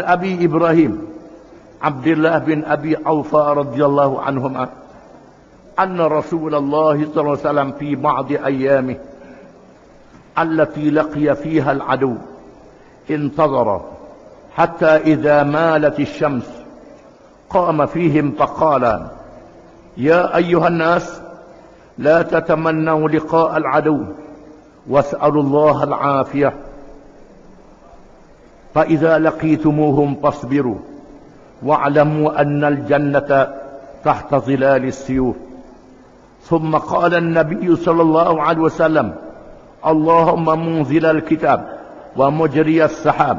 Abi Ibrahim Abdullah bin Abi Aufa radhiyallahu anhum anna Rasulullah sallallahu alaihi wasallam fi ba'd ayyamih allati laqiya fiha al-adu intazara hatta idza malat asy-syams qama fihim faqala ya ayyuhan nas la tatamannaw liqa' al-adu was'alullaha al-'afiyah fa idza laqitumuhum fasbiru wa'lamu anna al-jannata tahta zilal as-suyuf thumma qala an-nabiy sallallahu alaihi wasallam Allahumma munzil al-kitab wa mujri as-sahab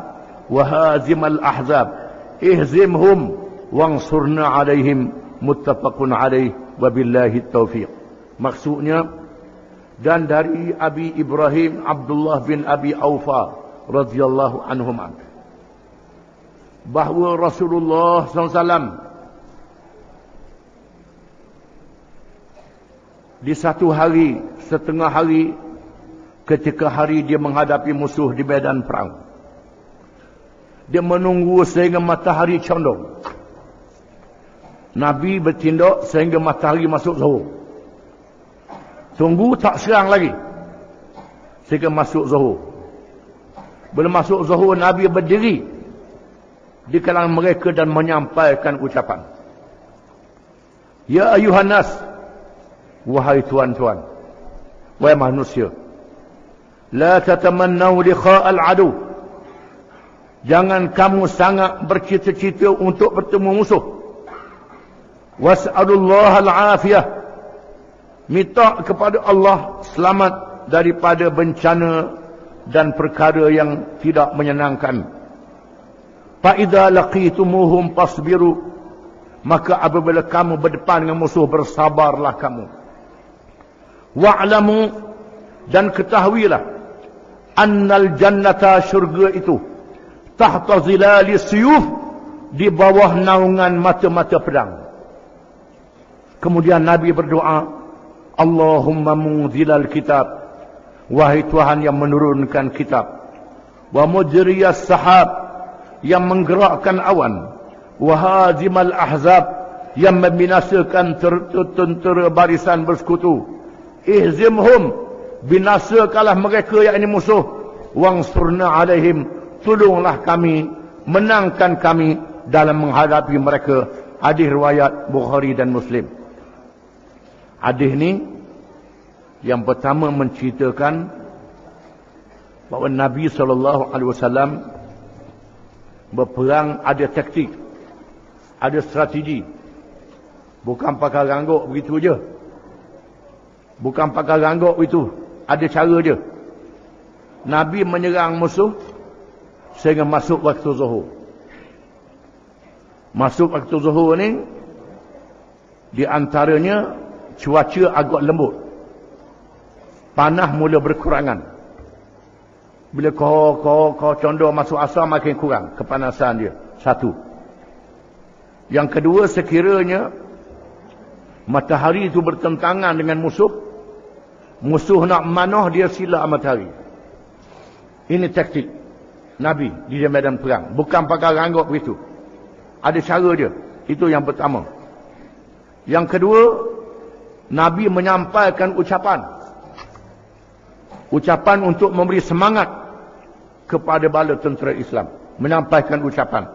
wa hazim al-ahzab ihzimhum wansurna alaihim muttafaqun alaih wa billahi taufiq. Maksudnya, dan dari Abi Ibrahim Abdullah bin Abi Aufa radhiyallahu anhum bahawa Rasulullah SAW di satu hari, setengah hari ketika hari dia menghadapi musuh di medan perang, dia menunggu sehingga matahari condong. Nabi bertindak sehingga matahari masuk zuhur. Tunggu tak serang lagi sehingga masuk zuhur. Bila masuk zuhur, Nabi berdiri di kalangan mereka dan menyampaikan ucapan, ya ayuhan nas, wahai tuan-tuan, wahai manusia, la tatamannaw liqa' al-adu, jangan kamu sangat bercita-cita untuk bertemu musuh. Was'alullaha al-'afiyah, minta kepada Allah selamat daripada bencana dan perkara yang tidak menyenangkan. Fa idza laqitumuhum fasbiru, maka apabila kamu berdepan dengan musuh, bersabarlah kamu. Wa'lamu, dan ketahuilah, annal jannata, syurga itu, tahta zilali suyuf, di bawah naungan mata-mata pedang. Kemudian Nabi berdoa, Allahumma munzilal kitab, wahai Tuhan yang menurunkan kitab, wa mujriyas sahab, yang menggerakkan awan, wa hazimal ahzab, yang membinasakan tentera barisan bersekutu, ihzimhum, binasakalah mereka yakni musuh, wangsurna alaihim, tolonglah kami, menangkan kami dalam menghadapi mereka. Hadis riwayat Bukhari dan Muslim. Hadis ni yang pertama menceritakan bahawa Nabi SAW berperang ada taktik, ada strategi. Bukan pakai rangguk begitu je. Bukan pakai rangguk begitu. Ada cara je. Nabi menyerang musuh sehingga masuk waktu zuhur. Masuk waktu zuhur ni, di antaranya cuaca agak lembut. Panah mula berkurangan. Bila kau condong masuk asar, makin kurang kepanasan dia. Satu. Yang kedua, sekiranya matahari itu bertentangan dengan musuh, musuh nak manah, dia sila matahari. Ini taktik Nabi di medan perang. Bukan pakai rangguk begitu. Ada cara dia. Itu yang pertama. Yang kedua, Nabi menyampaikan ucapan. Ucapan untuk memberi semangat kepada bala tentera Islam. Menyampaikan ucapan.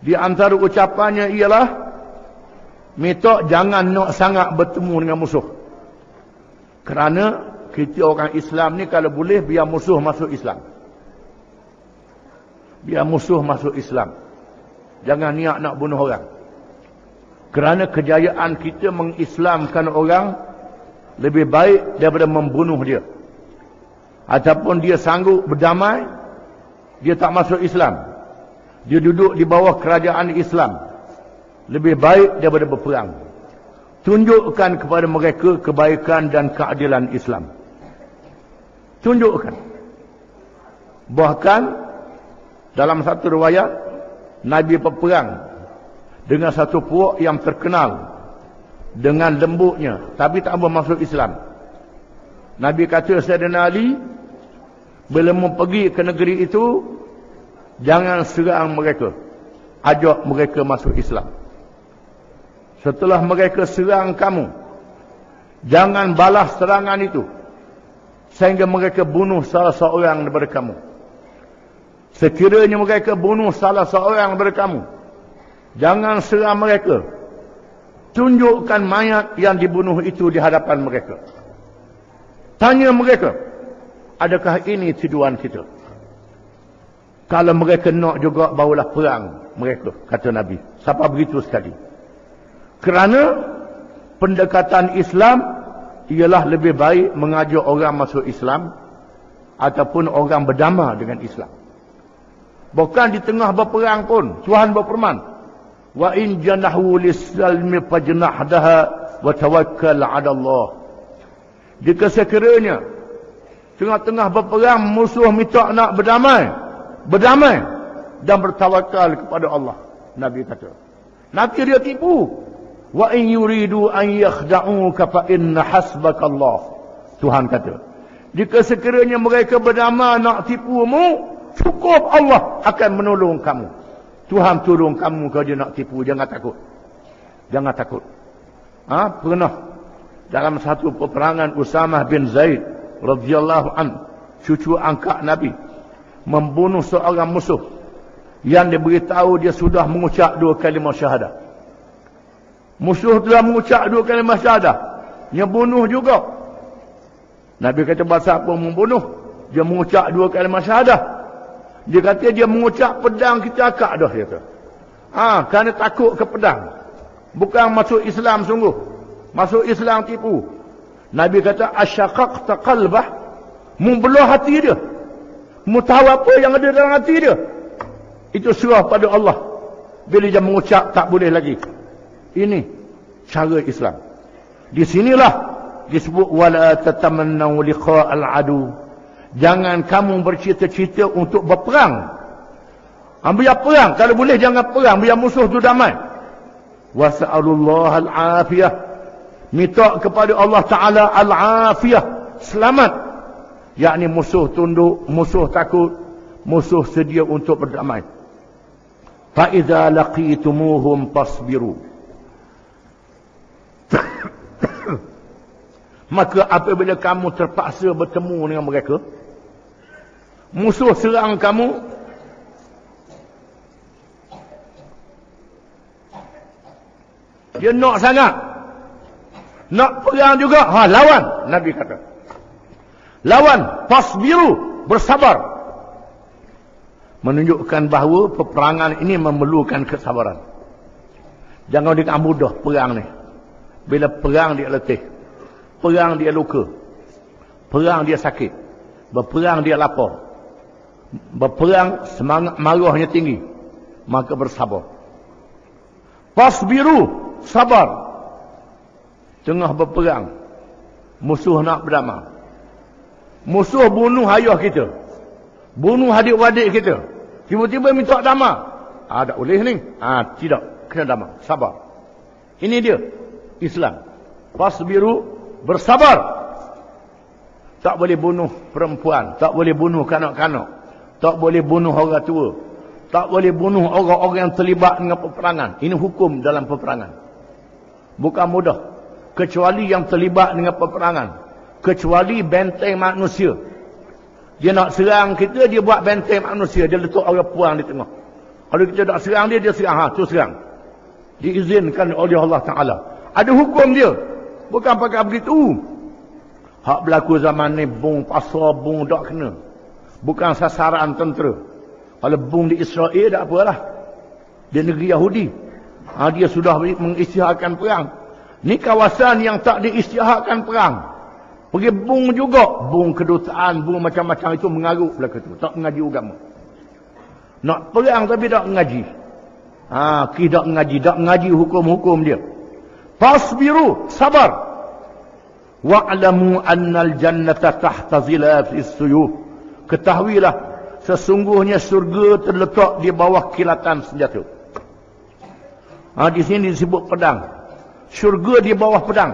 Di antara ucapannya ialah, minta jangan nak sangat bertemu dengan musuh. Kerana kita orang Islam ni kalau boleh biar musuh masuk Islam. Biar musuh masuk Islam. Jangan niat nak bunuh orang. Kerana kejayaan kita mengislamkan orang lebih baik daripada membunuh dia. Ataupun dia sanggup berdamai, dia tak masuk Islam, dia duduk di bawah kerajaan Islam, lebih baik daripada berperang. Tunjukkan kepada mereka kebaikan dan keadilan Islam. Tunjukkan. Bahkan dalam satu riwayat, Nabi berperang dengan satu puak yang terkenal dengan lembutnya, tapi tak bermasuk Islam. Nabi kata, Sayyidina Ali bila mau pergi ke negeri itu, Jangan serang mereka. Ajak mereka masuk Islam. Setelah mereka serang kamu, jangan balas serangan itu sehingga mereka bunuh salah seorang daripada kamu. Sekiranya mereka bunuh salah seorang daripada kamu, jangan serang mereka. Tunjukkan mayat yang dibunuh itu di hadapan mereka. Tanya mereka, adakah ini tujuan kita? Kalau mereka nak juga, barulah perang mereka, kata Nabi. Siapa begitu sekali? Kerana pendekatan Islam ialah lebih baik mengajak orang masuk Islam ataupun orang berdamai dengan Islam. Bukan di tengah berperang pun Tuhan berfirman, wa in janahu lis-salmi fajnah daha wa tawakkal 'ala Allah. Jika sekiranya tengah-tengah berperang musuh minta nak berdamai dan bertawakal kepada Allah, Nabi kata. Nanti dia tipu. Wa in yuridu an yakhda'uka fa inna hasbaka Allah. Tuhan kata, jika sekiranya mereka berdamai nak tipumu, cukup Allah akan menolong kamu. Tuhan tolong kamu kalau dia nak tipu. Jangan takut. Jangan takut. Pernah dalam satu peperangan Usamah bin Zaid radhiyallahu an, cucu angkat Nabi, membunuh seorang musuh yang diberitahu dia sudah mengucap 2 kalimah syahadah. Musuh telah mengucap 2 kalimah syahadah, dia bunuh juga. Nabi kata, bahasa apa membunuh? Dia mengucap 2 kalimah syahadah. Dia kata dia mengucap pedang kita akak dah, dia kata. Kerana takut ke pedang. Bukan masuk Islam sungguh. Masuk Islam tipu. Nabi kata, asyaqaqta qalbah, membelah hati dia. Mu tahu apa yang ada dalam hati dia. Itu serah pada Allah. Bila dia mengucap tak boleh lagi. Ini cara Islam. Di sinilah disebut wala tatamannu liqa'al adu. Jangan kamu bercita-cita untuk berperang. Biar perang, kalau boleh jangan perang, biar musuh tu damai. Was'alullah al-afiyah. Minta kepada Allah Taala al-afiyah, selamat. Yakni musuh tunduk, musuh takut, musuh sedia untuk berdamai. Fa idza laqitumuhum fasbiru. Maka apabila kamu terpaksa bertemu dengan mereka, musuh serang kamu, dia nak sangat, nak perang juga, lawan. Nabi kata, lawan, fasbiru, bersabar. Menunjukkan bahawa peperangan ini memerlukan kesabaran. Jangan dengan mudah perang ni. Bila perang dia letih, perang dia luka, perang dia sakit, berperang dia lapar, berperang semangat marahnya tinggi, maka bersabar. Fasbiru, sabar. Tengah berperang, musuh nak berdamai. Musuh bunuh ayah kita, bunuh adik-adik kita, tiba-tiba minta damai. Tak boleh ni. Tidak, kena damai, sabar. Ini dia Islam. Fasbiru, bersabar. Tak boleh bunuh perempuan, tak boleh bunuh kanak-kanak, tak boleh bunuh orang tua, tak boleh bunuh orang-orang yang terlibat dengan peperangan. Ini hukum dalam peperangan. Bukan mudah. Kecuali yang terlibat dengan peperangan. Kecuali benteng manusia. Dia nak serang kita, dia buat benteng manusia, dia letak orang puang di tengah. Kalau kita nak serang dia, dia serang. Tu serang. Diizinkan oleh Allah Ta'ala. Ada hukum dia. Bukan pakai begitu. Hak berlaku zaman ni, bom pasar, bom tak kena. Bukan sasaran tentera. Kalau bom di Israel, tak apalah. Di negeri Yahudi. Dia sudah mengisytiharkan perang. Ni kawasan yang tak diisytiharkan perang. Pergi bom juga. Bom kedutaan, bom macam-macam itu mengarut belaka tu. Tak mengaji agama. Nak perang tapi tak mengaji. Tak mengaji hukum-hukum dia. Fasbiru, sabar. Wa'lamu annal jannata tahta zilafis suyuf. Ketahuilah, sesungguhnya surga terletak di bawah kilatan senjata. Di sini disebut pedang. Syurga di bawah pedang.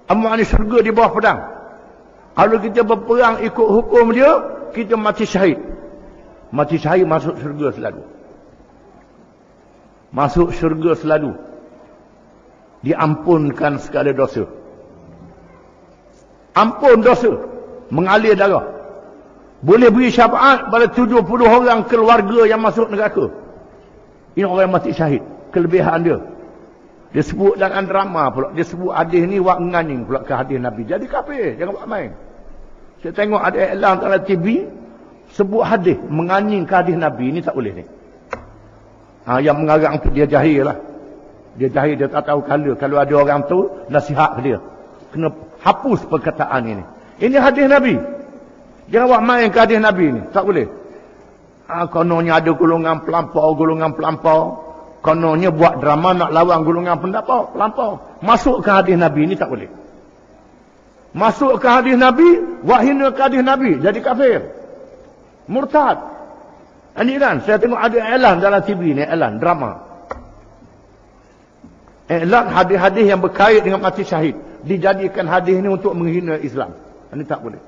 Apa makna syurga di bawah pedang? Kalau kita berperang ikut hukum dia, kita mati syahid. Mati syahid masuk syurga selalu. Masuk syurga selalu. Diampunkan segala dosa. Ampun dosa. Mengalir darah. Boleh beri syafaat pada 70 orang keluarga yang masuk neraka. Ini orang yang mati syahid. Kelebihan dia. Dia sebut dalam drama pula. Dia sebut hadis ni wak menganing pula ke hadis Nabi. Jadi kafir. Jangan buat main. Saya tengok ada iklan dalam TV. Sebut hadis. Menganing ke hadis Nabi. Ini tak boleh ni. Yang mengarang tu dia jahil lah. Dia jahil. Dia tak tahu kala. Kalau ada orang tu nasihat ke dia. Kena hapus perkataan ini. Ini hadis Nabi. Jangan buat main ke hadis Nabi ni. Tak boleh. Kononnya ada golongan pelampau. Kononnya buat drama nak lawan golongan pendapat pelampau. Masuk ke hadis Nabi ni tak boleh. Masuk ke hadis Nabi, wahina ke hadis Nabi, jadi kafir. Murtad. Ini kan, saya tengok ada iklan dalam TV ni, iklan drama. Iklan hadis-hadis yang berkait dengan mati syahid. Dijadikan hadis ni untuk menghina Islam. Ini tak boleh.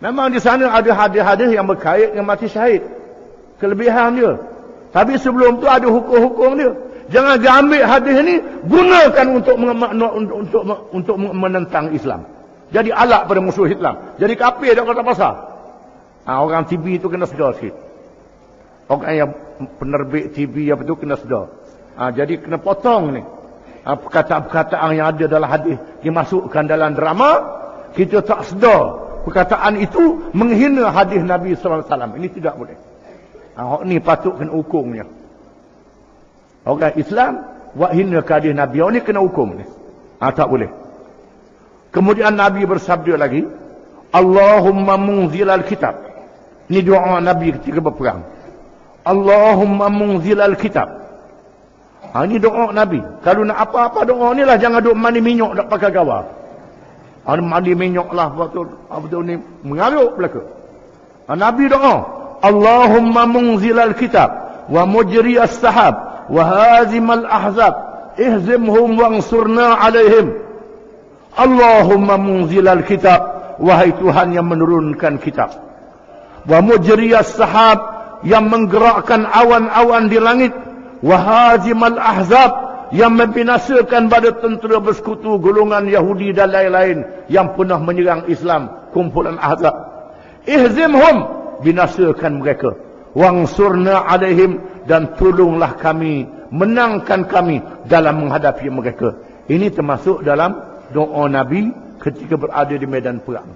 Memang di sana ada hadis-hadis yang berkait dengan mati syahid. Kelebihan dia. Tapi sebelum tu ada hukum-hukum dia. Jangan dia ambil hadis ni, gunakan untuk menentang Islam. Jadi alat pada musuh Islam. Jadi kafir dah kata pasal. Orang TV tu kena sedar sikit. Orang yang penerbit TV apa tu kena sedar. Jadi kena potong ni. Perkataan-perkataan yang ada dalam hadis dimasukkan dalam drama, kita tak sedar. Perkataan itu menghina hadis Nabi SAW. Ini tidak boleh. Ni patut kena hukumnya. Orang Islam buat hina ke hadis Nabi, ni kena hukum ni. Tak boleh. Kemudian Nabi bersabda lagi, Allahumma munzilal kitab. Ini doa Nabi ketika berperang. Allahumma munzilal kitab. Ini doa Nabi. Kalau nak apa-apa doa ni lah, jangan duk mandi minyak nak pakai gawar. Mandi minyak lah apa tu ni mengaruk belaka. Nabi doa, Allahumma munzilal kitab wa mujriyas sahab wa hazimal ahzab ihzimhum wansurna alaihim. Allahumma munzilal kitab, wahai Tuhan yang menurunkan kitab, wa mujriyas sahab, yang menggerakkan awan-awan di langit, wa hazimal ahzab, yang membinasakan pada tentera bersekutu golongan Yahudi dan lain-lain yang pernah menyerang Islam, kumpulan Ahzab. Ihzimhum, binasakan mereka. Wangsurna alaihim, dan tolonglah kami, menangkan kami dalam menghadapi mereka. Ini termasuk dalam doa Nabi ketika berada di medan perang.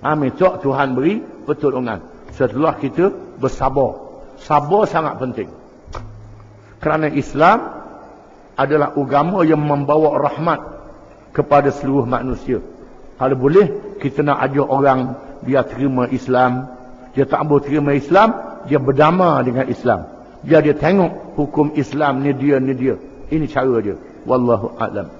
Amin. Cok Tuhan beri pertolongan setelah kita bersabar. Sabar sangat penting. Kerana Islam adalah agama yang membawa rahmat kepada seluruh manusia. Kalau boleh, kita nak ajak orang dia terima Islam. Dia tak boleh terima Islam, dia berdama dengan Islam. Biar dia tengok hukum Islam ni dia. Ini cara dia. Wallahu a'lam.